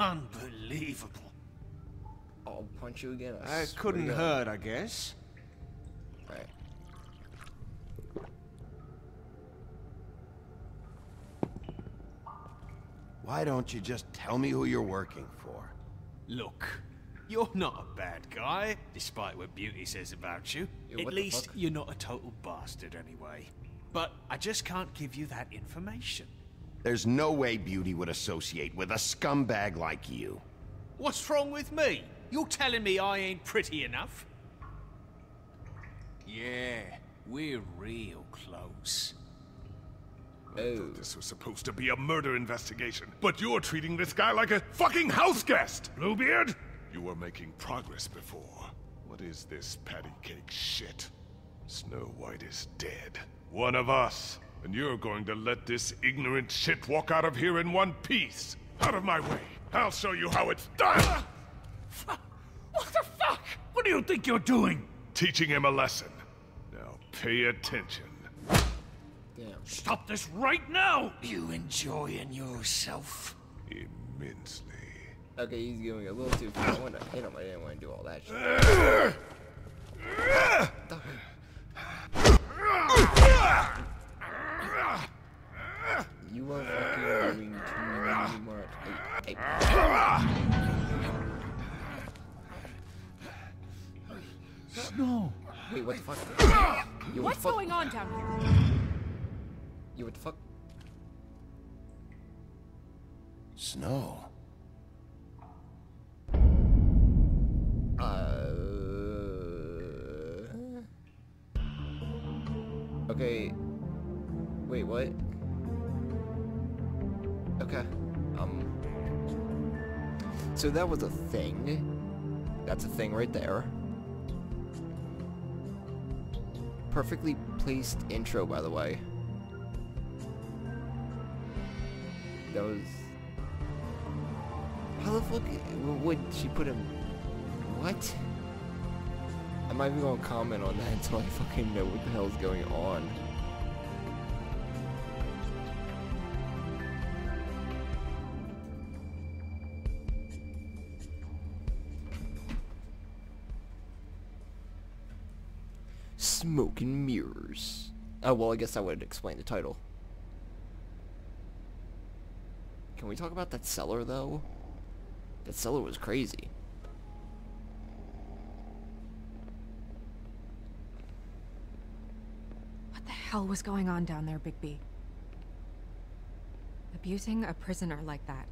Unbelievable. I'll punch you again. That couldn't hurt, I guess. Alright. Why don't you just tell me who you're working for? Look, you're not a bad guy, despite what Beauty says about you. Yeah, At what the least fuck? you're not a total bastard anyway. But I just can't give you that information. There's no way Beauty would associate with a scumbag like you. What's wrong with me? You're telling me I ain't pretty enough? Yeah, we're real close. I thought this was supposed to be a murder investigation, but you're treating this guy like a fucking house guest! Bluebeard? You were making progress before. What is this patty cake shit? Snow White is dead. One of us. And you're going to let this ignorant shit walk out of here in one piece. Out of my way. I'll show you how it's done! What the fuck? What do you think you're doing? Teaching him a lesson. Now pay attention. Damn. Stop this right now! You enjoying yourself? Immensely. Okay, he's going a little too far. I wanted to hit him. I didn't want to do all that shit. Stop it. You are fucking doing too much. Hey. Snow. Wait, what the fuck? Yo, What's fuck? going on down here? Yo, what the fuck? Snow. Okay. Wait, what? Okay. So that was a thing. That's a thing right there. Perfectly placed intro, by the way. That was... How the fuck would she put him... What? I'm not even gonna comment on that until I fucking know what the hell's going on. Smoke and mirrors. Oh, well, I guess that would explain the title. Can we talk about that cellar, though? That cellar was crazy. What the hell was going on down there, Bigby? Abusing a prisoner like that.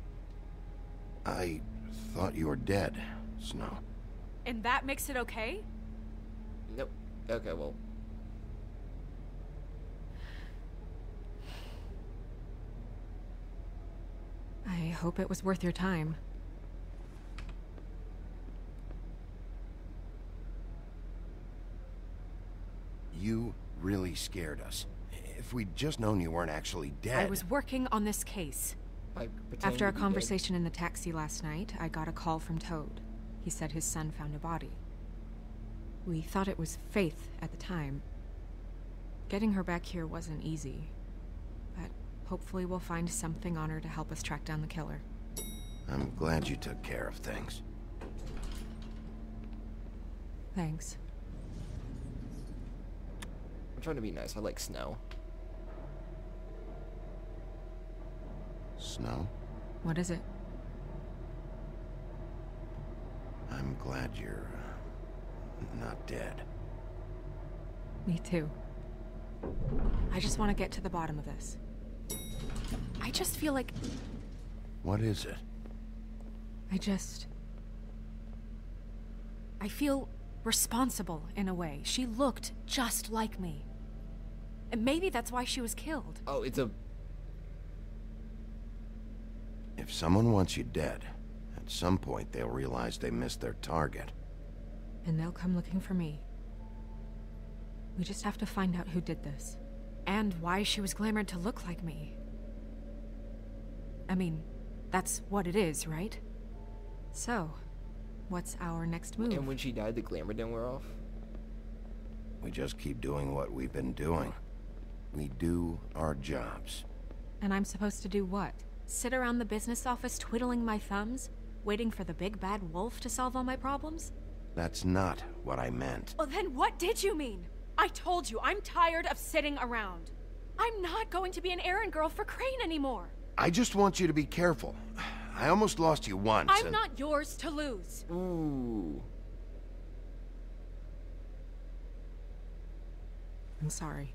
I thought you were dead, Snow. And that makes it okay? Nope. Okay, well. I hope it was worth your time. You really scared us. If we'd just known you weren't actually dead... I was working on this case. By pretending After our to be conversation in the taxi last night, I got a call from Toad. He said his son found a body. We thought it was Faith at the time. Getting her back here wasn't easy. But hopefully we'll find something on her to help us track down the killer. I'm glad you took care of things. Thanks. I'm trying to be nice. I like snow. Snow? What is it? I'm glad you're... not dead. Me too. I just want to get to the bottom of this. I just feel like... What is it? I feel responsible in a way. She looked just like me. And maybe that's why she was killed. Oh, it's a... If someone wants you dead, at some point they'll realize they missed their target. And they'll come looking for me. We just have to find out who did this. And why she was glamored to look like me. I mean, that's what it is, right? So, what's our next move? And when she died, the glamour didn't wear off? We just keep doing what we've been doing. We do our jobs. And I'm supposed to do what? Sit around the business office twiddling my thumbs, waiting for the big bad wolf to solve all my problems? That's not what I meant. Well, then what did you mean? I told you, I'm tired of sitting around. I'm not going to be an errand girl for Crane anymore. I just want you to be careful. I almost lost you once. I'm not yours to lose. Ooh. I'm sorry.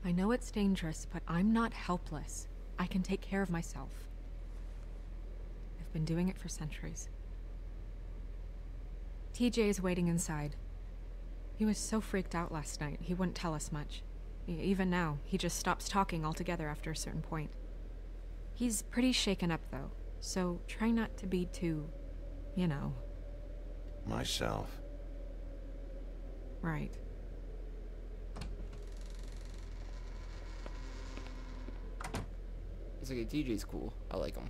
I know it's dangerous, but I'm not helpless. I can take care of myself. I've been doing it for centuries. TJ is waiting inside. He was so freaked out last night, he wouldn't tell us much. Even now, he just stops talking altogether after a certain point. He's pretty shaken up, though, so try not to be too, you know. Myself. Right. It's okay, TJ's cool. I like him.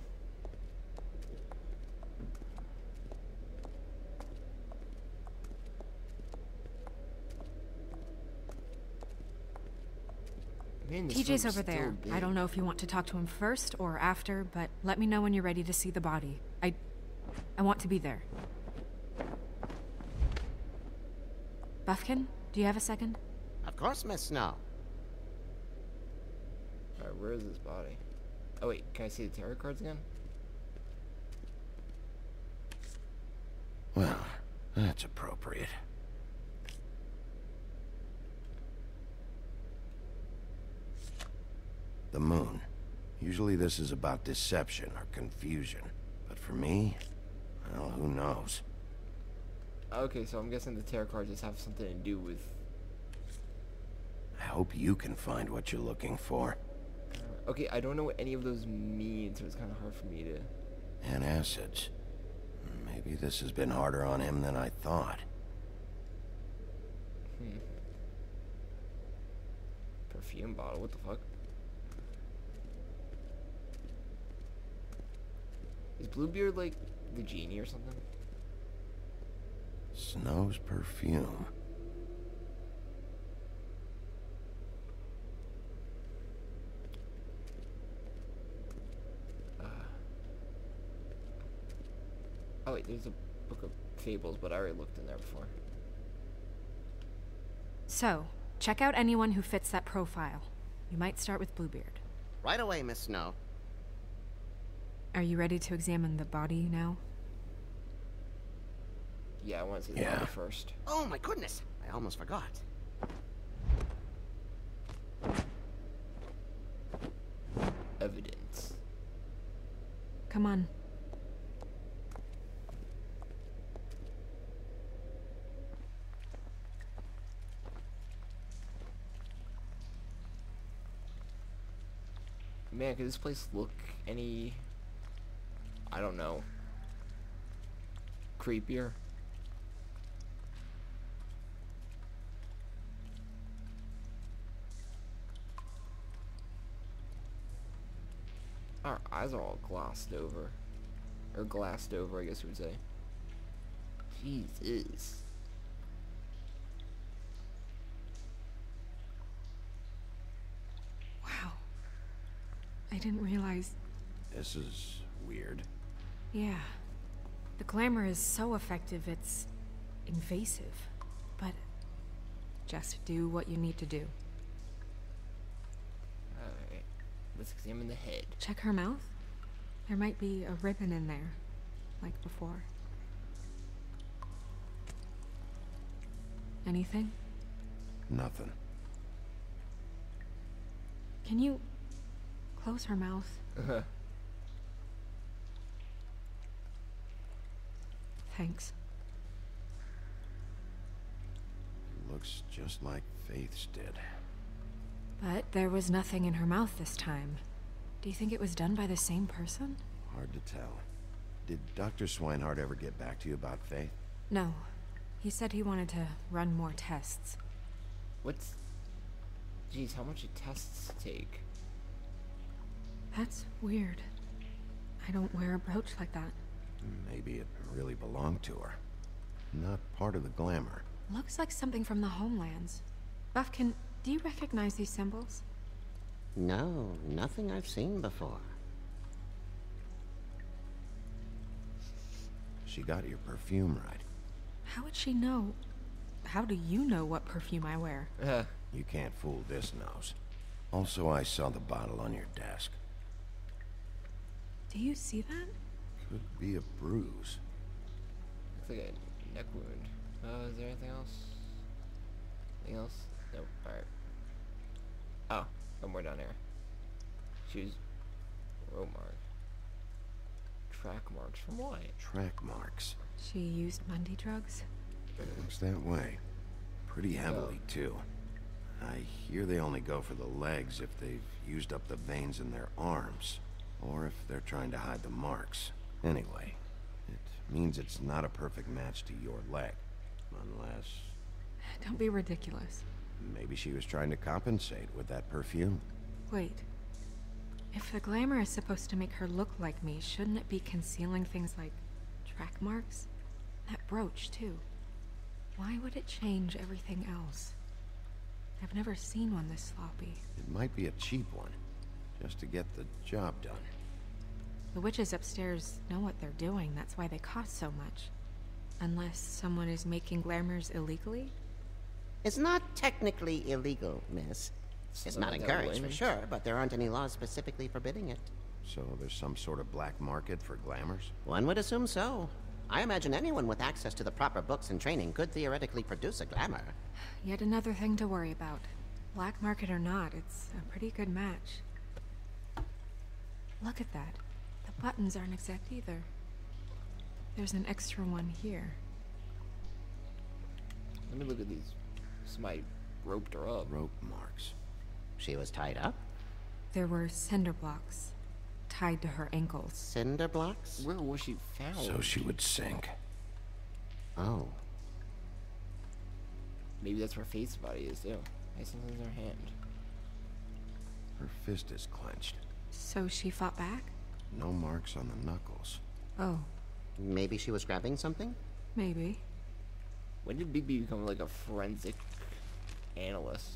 Man, this TJ's room's over still there. big. I don't know if you want to talk to him first or after, but let me know when you're ready to see the body. I want to be there. Buffkin, do you have a second? Of course, Miss Snow. Alright, where is this body? Oh wait, can I see the tarot cards again? Well, that's appropriate. The moon. Usually this is about deception or confusion. But for me, well, who knows? Okay, so I'm guessing the tarot cards just have something to do with... I hope you can find what you're looking for. Okay, I don't know what any of those mean, so it's kind of hard for me to... Antacids. Maybe this has been harder on him than I thought. Perfume bottle, what the fuck? Is Bluebeard like the genie or something? Snow's perfume. Oh wait, there's a book of fables, but I already looked in there before. So, check out anyone who fits that profile. You might start with Bluebeard. Right away, Miss Snow. Are you ready to examine the body now? Yeah, I want to see the body first. Oh my goodness, I almost forgot. Evidence. Come on. Man, could this place look any... I don't know. Creepier? Our eyes are all glossed over. Or glassed over, I guess you would say. Jesus. Wow. I didn't realize... This is weird. Yeah. The glamour is so effective, it's invasive. But just do what you need to do. Alright. Let's examine the head. Check her mouth. There might be a ribbon in there, like before. Anything? Nothing. Can you close her mouth? Thanks. Looks just like Faith's did. But there was nothing in her mouth this time. Do you think it was done by the same person? Hard to tell. Did Dr. Swinehart ever get back to you about Faith? No. He said he wanted to run more tests. What's... Jeez, how much do tests take? That's weird. I don't wear a brooch like that. Maybe it really belonged to her. Not part of the glamour. Looks like something from the homelands. Buffkin, do you recognize these symbols? No, nothing I've seen before. She got your perfume right. How would she know? How do you know what perfume I wear? You can't fool this nose. Also, I saw the bottle on your desk. Do you see that? Could be a bruise. Looks like a neck wound. Is there anything else? Anything else? Nope. Alright. Oh, one more down there. Choose road mark. Track marks from what? Track marks. She used Mundy drugs? Looks that way. Pretty heavily, too. I hear they only go for the legs if they've used up the veins in their arms, or if they're trying to hide the marks. Anyway, it means it's not a perfect match to your leg, unless... Don't be ridiculous. Maybe she was trying to compensate with that perfume. Wait. If the glamour is supposed to make her look like me, shouldn't it be concealing things like track marks? That brooch, too. Why would it change everything else? I've never seen one this sloppy. It might be a cheap one, just to get the job done. The witches upstairs know what they're doing, that's why they cost so much. Unless someone is making glamours illegally? It's not technically illegal, miss. It's not encouraged for sure, but there aren't any laws specifically forbidding it. So there's some sort of black market for glamours? One would assume so. I imagine anyone with access to the proper books and training could theoretically produce a glamour. Yet another thing to worry about. Black market or not, it's a pretty good match. Look at that. The buttons aren't exact either. There's an extra one here. Let me look at these. Somebody roped her up. Rope marks. She was tied up? There were cinder blocks tied to her ankles. Cinder blocks? Where was she found? So she would sink. Oh. Maybe that's where Faith's body is too. Nice something in her hand. Her fist is clenched. So she fought back? No marks on the knuckles. Oh, Maybe she was grabbing something? maybe. When did Bigby become like a forensic analyst?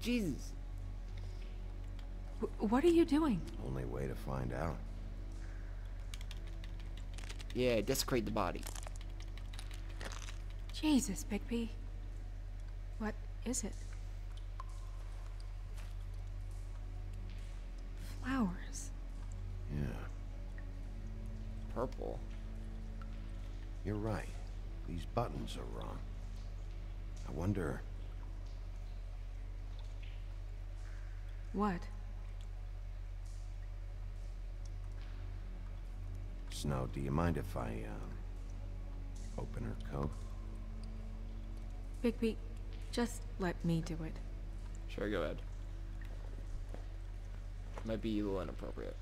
Jesus. What are you doing? Only way to find out. Yeah, desecrate the body. Jesus, Bigby. What is it? Flowers. Yeah, Purple. you're right. These buttons are wrong. I wonder... What? Snow, do you mind if I, open her coat? Bigby, just let me do it. Sure, go ahead. Might be a little inappropriate.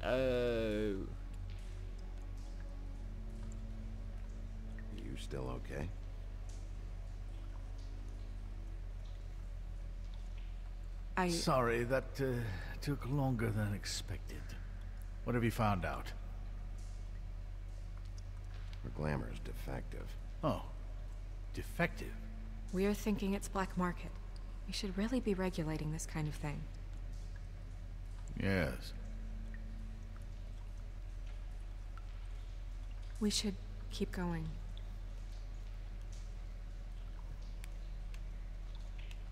Oh. You still okay? Sorry, that took longer than expected. What have you found out? Her glamour is defective. Oh, defective. We're thinking it's black market. We should really be regulating this kind of thing. Yes. We should keep going.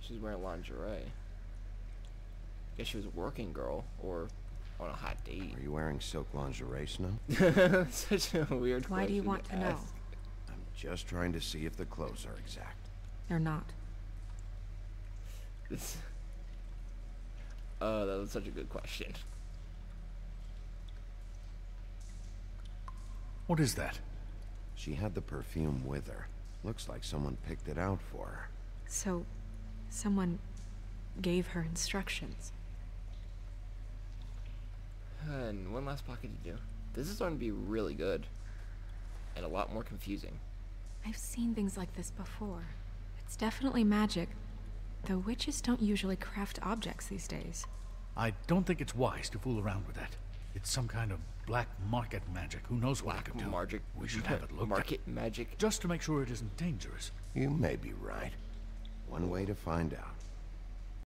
She's wearing lingerie. Guess she was a working girl, or on a hot date. Are you wearing silk lingerie, Snow? Such a weird Why do you question want to know? ask. I'm just trying to see if the clothes are exact. They're not. This... Oh, that was such a good question. What is that? She had the perfume with her. Looks like someone picked it out for her. So, someone gave her instructions. And one last pocket to do. This is starting to be really good. And a lot more confusing. I've seen things like this before. It's definitely magic, though witches don't usually craft objects these days. I don't think it's wise to fool around with that. It's some kind of black market magic. Who knows what it could do? Magic. We should have it looked Market at. magic. Just to make sure it isn't dangerous. You may be right. One way to find out.